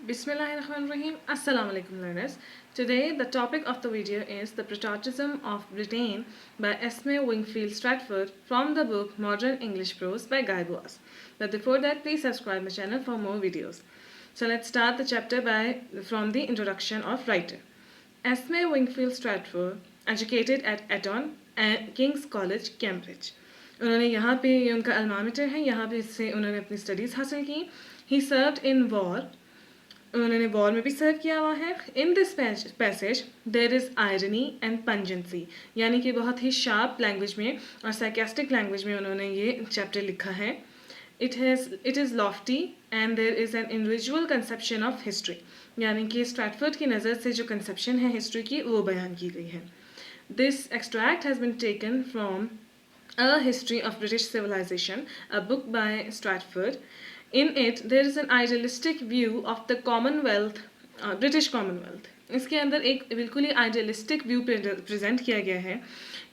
Bismillahirrahmanirrahim. Assalamu alaikum learners. Today the topic of the video is the patriotism of Britain by Esme Wingfield Stratford from the book Modern English Prose by Guy Boas. But before that, please subscribe my channel for more videos. So let's start the chapter from the introduction of writer. Esme Wingfield Stratford, educated at Eton and King's College, Cambridge. उन्होंने यहाँ पे ये उनका अल्मामीटर है, यहाँ पे इससे उन्होंने अपनी स्टडीज़ हासिल की. He served in war. उन्होंने वॉर में भी सर्व किया हुआ है. In this passage there is irony and pungency, यानी कि बहुत ही शार्प लैंग्वेज में और सार्कास्टिक लैंग्वेज में उन्होंने ये चैप्टर लिखा है. It is Lofty and there is an individual conception of history, यानी कि स्ट्रैटफोर्ड की नज़र से जो कंसेप्शन है हिस्ट्री की वो बयान की गई है. This extract has been taken from A History of British Civilization, a book by Stratford. In it, there is an idealistic view of the Commonwealth, British Commonwealth. इसके अंदर एक बिल्कुल ही आइडियलिस्टिक व्यू प्रेजेंट किया गया है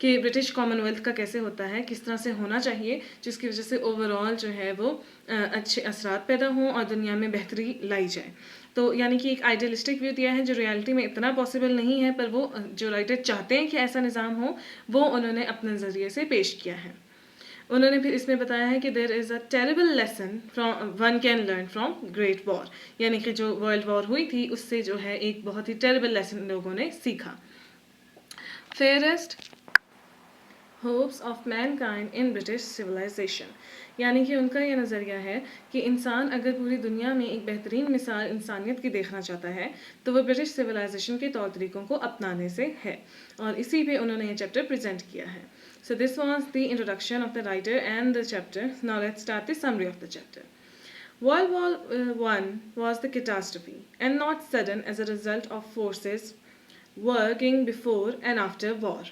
कि ब्रिटिश कॉमनवेल्थ का कैसे होता है, किस तरह से होना चाहिए, जिसकी वजह से ओवरऑल जो है वो अच्छे असरात पैदा हों और दुनिया में बेहतरी लाई जाए. तो यानी कि एक आइडियलिस्टिक व्यू दिया है जो रियलिटी में इतना पॉसिबल नहीं है, पर वो जो राइटर चाहते हैं कि ऐसा निज़ाम हो वो उन्होंने अपने ज़रिए से पेश किया है. उन्होंने फिर इसमें बताया है कि there is a terrible lesson from one can learn from great war, यानी कि जो वर्ल्ड वॉर हुई थी उससे जो है एक बहुत ही टेरिबल लेसन लोगों ने सीखा. Fairest hopes of mankind in British civilisation, यानी कि उनका यह नज़रिया है कि इंसान अगर पूरी दुनिया में एक बेहतरीन मिसाल इंसानियत की देखना चाहता है तो वह ब्रिटिश सिविलाइजेशन के तौर तरीक़ों को अपनाने से है, और इसी पे उन्होंने ये चैप्टर प्रेजेंट किया है. So this was the introduction of the writer and the chapter. Now let's start the summary of the chapter. World War I was the catastrophe, and not sudden as a result of forces working before and after war.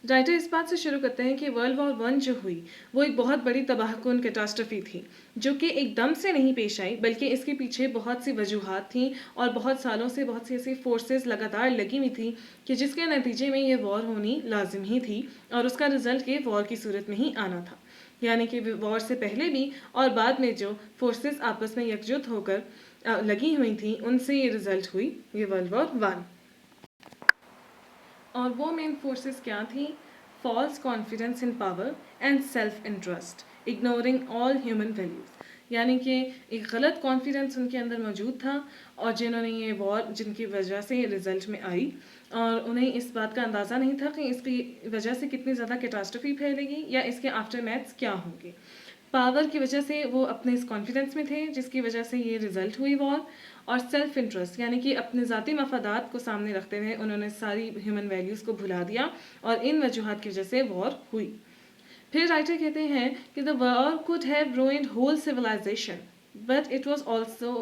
Writer इस बात से शुरू करते हैं कि world war one जो हुई वो एक बहुत बड़ी तबाहकुन कैटास्ट्रफी थी जो कि एकदम से नहीं पेश आई, बल्कि इसके पीछे बहुत सी वजूहात थी और बहुत सालों से बहुत सी ऐसी फोर्सेस लगातार लगी हुई थी कि जिसके नतीजे में ये वॉर होनी लाजिम ही थी और उसका रिजल्ट ये वॉर की सूरत में ही आना था. यानी कि वॉर से पहले भी और बाद में जो फोर्सेस आपस में एकजुट होकर लगी हुई थी उनसे ये रिजल्ट हुई ये वर्ल्ड वॉर वन. और वो मेन फोर्सेस क्या थी? False confidence in power and self interest, ignoring all human values, यानी कि एक गलत कॉन्फिडेंस उनके अंदर मौजूद था और जिन्होंने ये वॉर जिनकी वजह से ये रिजल्ट में आई और उन्हें इस बात का अंदाज़ा नहीं था कि इसकी वजह से कितनी ज़्यादा कैटास्ट्रफी फैलेगी या इसके आफ्टर मैथ्स क्या होंगे. पावर की वजह से वो अपने इस कॉन्फिडेंस में थे जिसकी वजह से ये रिज़ल्ट हुई वॉर. और सेल्फ इंटरेस्ट, यानी कि अपने ज़ाती मफादात को सामने रखते हुए उन्होंने सारी ह्यूमन वैल्यूज़ को भुला दिया और इन वजूहात की वजह से वॉर हुई. फिर राइटर कहते हैं कि the war could have ruined whole civilisation but it was also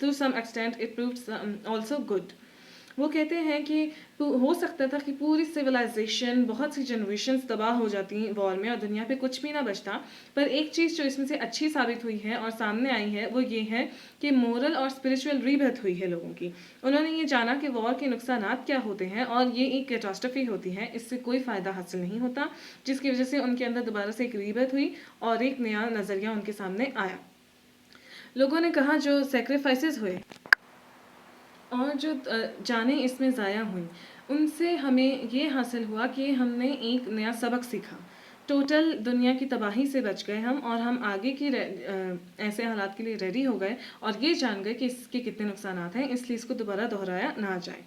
to some extent it proved also good. वो कहते हैं कि हो सकता था कि पूरी सिविलाइजेशन बहुत सी जनरेशन्स तबाह हो जाती वॉर में और दुनिया पे कुछ भी ना बचता, पर एक चीज़ जो इसमें से अच्छी साबित हुई है और सामने आई है वो ये है कि मोरल और स्पिरिचुअल रीबर्थ हुई है लोगों की. उन्होंने ये जाना कि वॉर के नुकसानात क्या होते हैं और ये एक कैटास्ट्रफी होती है, इससे कोई फ़ायदा हासिल नहीं होता, जिसकी वजह से उनके अंदर दोबारा से एक रीबर्थ हुई और एक नया नज़रिया उनके सामने आया. लोगों ने कहा जो सेक्रीफाइसेस हुए और जो जानें इसमें ज़ाया हुई उनसे हमें ये हासिल हुआ कि हमने एक नया सबक सीखा. टोटल दुनिया की तबाही से बच गए हम और हम आगे की ऐसे हालात के लिए रेडी हो गए और ये जान गए कि इसके कितने नुकसानात हैं, इसलिए इसको दोबारा दोहराया ना जाए.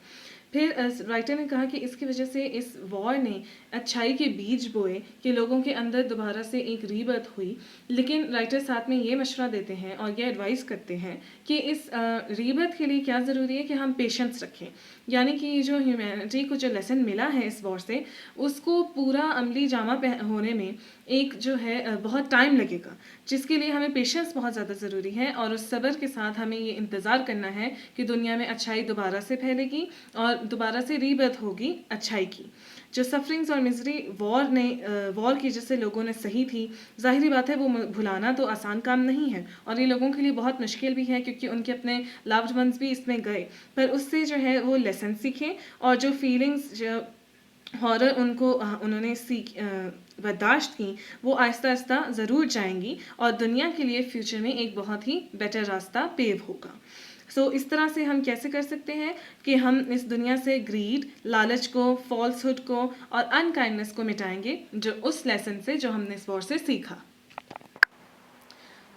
फिर राइटर ने कहा कि इसकी वजह से इस वॉर ने अच्छाई के बीज बोए कि लोगों के अंदर दोबारा से एक रीबर्थ हुई. लेकिन राइटर साथ में ये मशवरा देते हैं और ये एडवाइस करते हैं कि इस रीबर्थ के लिए क्या ज़रूरी है कि हम पेशेंस रखें, यानी कि जो ह्यूमैनिटी को जो लेसन मिला है इस वॉर से उसको पूरा अमली जामा होने में एक जो है बहुत टाइम लगेगा, जिसके लिए हमें पेशेंस बहुत ज़्यादा ज़रूरी है और उस सब्र के साथ हमें ये इंतज़ार करना है कि दुनिया में अच्छाई दोबारा से फैलेगी और दोबारा से रीबर्थ होगी अच्छाई की. जो सफरिंग्स और मिजरी वॉर की जैसे लोगों ने सही थी, जाहिर बात है वो भुलाना तो आसान काम नहीं है और ये लोगों के लिए बहुत मुश्किल भी है क्योंकि उनके अपने लव्ड वंस भी इसमें गए, पर उससे जो है वो लेसन सीखें और जो फीलिंग्स जो हॉरर उन्होंने बर्दाश्त की, वो आहिस्ता आहिस्ता ज़रूर जाएंगी और दुनिया के लिए फ्यूचर में एक बहुत ही बेटर रास्ता पेव होगा। इस तरह से हम कैसे कर सकते हैं कि हम इस दुनिया से ग्रीड, लालच को, फॉल्सहुड को और अनकाइंडनेस को मिटाएंगे, जो उस लेसन से जो हमने इस वॉर से सीखा।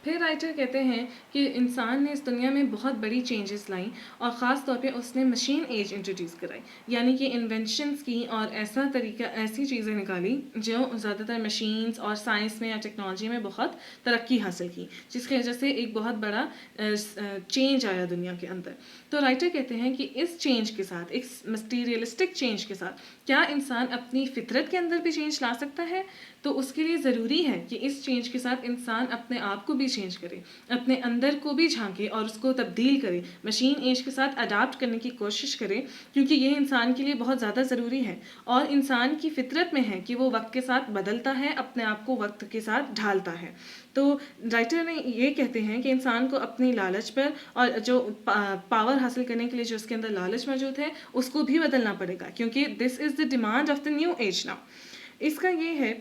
फिर राइटर कहते हैं कि इंसान ने इस दुनिया में बहुत बड़ी चेंजेस लाई और ख़ास तौर पे उसने मशीन एज इंट्रोड्यूस कराई, यानी कि इन्वेंशंस की और ऐसी चीज़ें निकाली जो ज़्यादातर मशीन्स और साइंस में या टेक्नोलॉजी में बहुत तरक्की हासिल की, जिसकी वजह से एक बहुत बड़ा चेंज आया दुनिया के अंदर। तो राइटर कहते हैं कि इस चेंज के साथ, एक मटीरियलिस्टिक चेंज के साथ, क्या इंसान अपनी फितरत के अंदर भी चेंज ला सकता है? तो उसके लिए ज़रूरी है कि इस चेंज के साथ इंसान अपने आप को भी चेंज करे, अपने अंदर को भी झांके और उसको तब्दील करे, मशीन एज के साथ अडाप्ट करने की कोशिश करे, क्योंकि ये इंसान के लिए बहुत ज़्यादा ज़रूरी है और इंसान की फितरत में है कि वो वक्त के साथ बदलता है, अपने आप को वक्त के साथ ढालता है। तो राइटर ने ये कहते हैं कि इंसान को अपनी लालच पर और जो पावर हासिल करने के लिए जो उसके अंदर लालच मौजूद है उसको भी बदलना पड़ेगा, क्योंकि this is the demand of the new age now. इसका ये है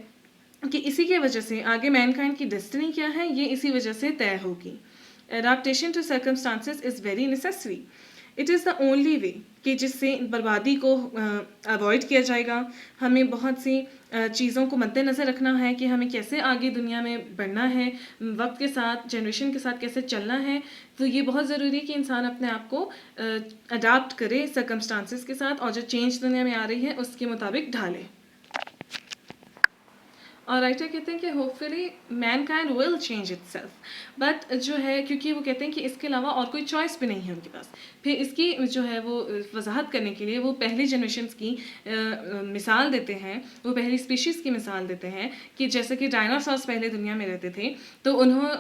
कि इसी के वजह से आगे मैनकाइंड की डेस्टिनी क्या है, ये इसी वजह से तय होगी। Adaptation to circumstances is very necessary. It is the only way कि जिससे बर्बादी को अवॉइड किया जाएगा। हमें बहुत सी चीज़ों को मद्देनज़र रखना है कि हमें कैसे आगे दुनिया में बढ़ना है, वक्त के साथ, जनरेशन के साथ कैसे चलना है। तो ये बहुत ज़रूरी है कि इंसान अपने आप को अडाप्ट करे सर्कमस्टांसेस के साथ और जो चेंज दुनिया में आ रही है उसके मुताबिक ढाले। और राइटर कहते हैं कि hopefully Mankind will change itself, but जो है, क्योंकि वो कहते हैं कि इसके अलावा और कोई चॉइस भी नहीं है उनके पास। फिर इसकी जो है वो वजाहत करने के लिए वो पहली जनरेशन्स की मिसाल देते हैं, वो पहली स्पीशीज़ की मिसाल देते हैं कि जैसे कि डायनासॉर्स पहले दुनिया में रहते थे, तो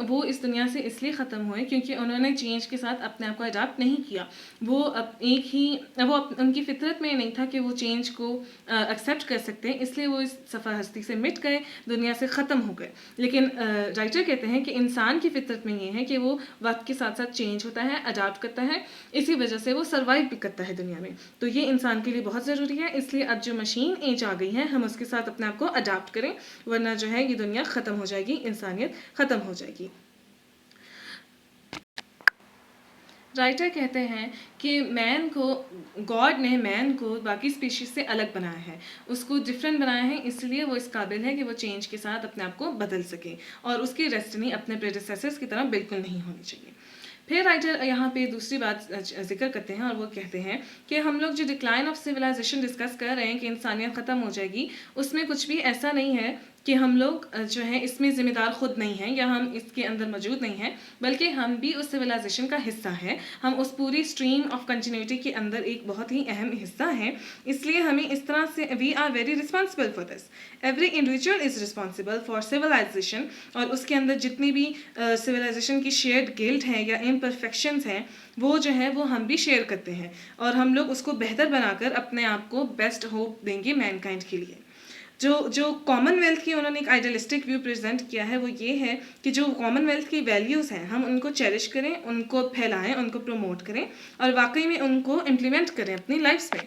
वो इस दुनिया से इसलिए ख़त्म हुए क्योंकि उन्होंने चेंज के साथ अपने आप को अडाप्ट नहीं किया। वो उनकी फितरत में नहीं था कि वो चेंज को एक्सेप्ट कर सकते हैं, इसलिए वो इस सफ़र हस्ती से मिट गए, दुनिया से ख़त्म हो गए। लेकिन राइटर कहते हैं कि इंसान की फितरत में ये है कि वो वक्त के साथ साथ चेंज होता है, अडाप्ट करता है, इसी वजह से वो सर्वाइव भी करता है दुनिया में। तो ये इंसान के लिए बहुत ज़रूरी है, इसलिए अब जो मशीन एज आ गई है हम उसके साथ अपने आप को अडाप्ट करें, वरना जो है ये दुनिया ख़त्म हो जाएगी, इंसानियत ख़त्म हो जाएगी। राइटर कहते हैं कि गॉड ने मैन को बाकी स्पीशीज़ से अलग बनाया है, उसको डिफरेंट बनाया है, इसलिए वो इस काबिल है कि वो चेंज के साथ अपने आप को बदल सके और उसकी डेस्टिनी अपने प्रेडिसेसर्स की तरह बिल्कुल नहीं होनी चाहिए। फिर राइटर यहाँ पे दूसरी बात जिक्र करते हैं और वो कहते हैं कि हम लोग जो डिक्लाइन ऑफ सिविलाइजेशन डिस्कस कर रहे हैं कि इंसानियत ख़त्म हो जाएगी, उसमें कुछ भी ऐसा नहीं है कि हम लोग जो है इसमें ज़िम्मेदार खुद नहीं हैं या हम इसके अंदर मौजूद नहीं हैं, बल्कि हम भी उस सिविलाइजेशन का हिस्सा हैं, हम उस पूरी स्ट्रीम ऑफ कंटिन्यूटी के अंदर एक बहुत ही अहम हिस्सा हैं। इसलिए हमें इस तरह से we are very responsible for this, every individual is responsible for civilisation, और उसके अंदर जितनी भी सिविलाइजेशन की शेयर्ड गिल्ट हैं या इम्परफेक्शंस हैं वो जो है वो हम भी शेयर करते हैं और हम लोग उसको बेहतर बनाकर अपने आप को बेस्ट होप देंगे मैनकाइंड के लिए। जो कॉमनवेल्थ की उन्होंने एक आइडियलिस्टिक व्यू प्रेजेंट किया है वो ये है कि जो कॉमनवेल्थ की वैल्यूज़ हैं हम उनको चेरिश करें, उनको फैलाएं, उनको प्रमोट करें और वाकई में उनको इम्प्लीमेंट करें अपनी लाइफ्स में।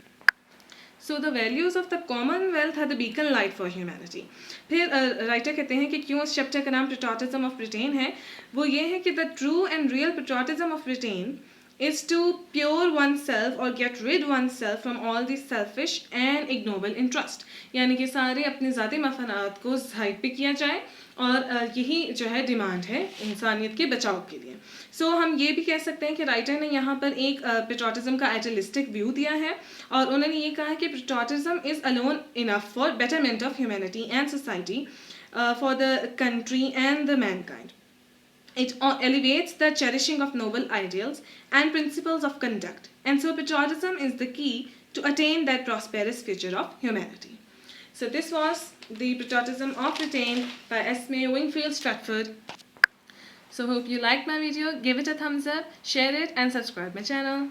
So the values of the commonwealth are the beacon light for humanity. फिर राइटर कहते हैं कि क्यों इस चैप्टर का नाम पेट्रियोटिज्म ऑफ ब्रिटेन है, वो ये है कि the true and real patriotism of Britain is to pure oneself or get rid oneself from all the selfish and ignoble interest, यानी कि सारे अपने ज़ाती मफादात को साइड पे किया जाए और यही जो है डिमांड है इंसानियत के बचाव के लिए। हम ये भी कह सकते हैं कि राइटर ने यहाँ पर एक पेट्रियोटिज्म का आइडियलिस्टिक व्यू दिया है और उन्होंने ये कहा है कि patriotism is alone enough for betterment of humanity and society, for the country and the Mankind. It elevates the cherishing of noble ideals and principles of conduct, and so patriotism is the key to attain that prosperous future of humanity. So this was the Patriotism of Britain by Esme Wingfield Stratford. So hope you liked my video. Give it a thumbs up, share it and subscribe my channel.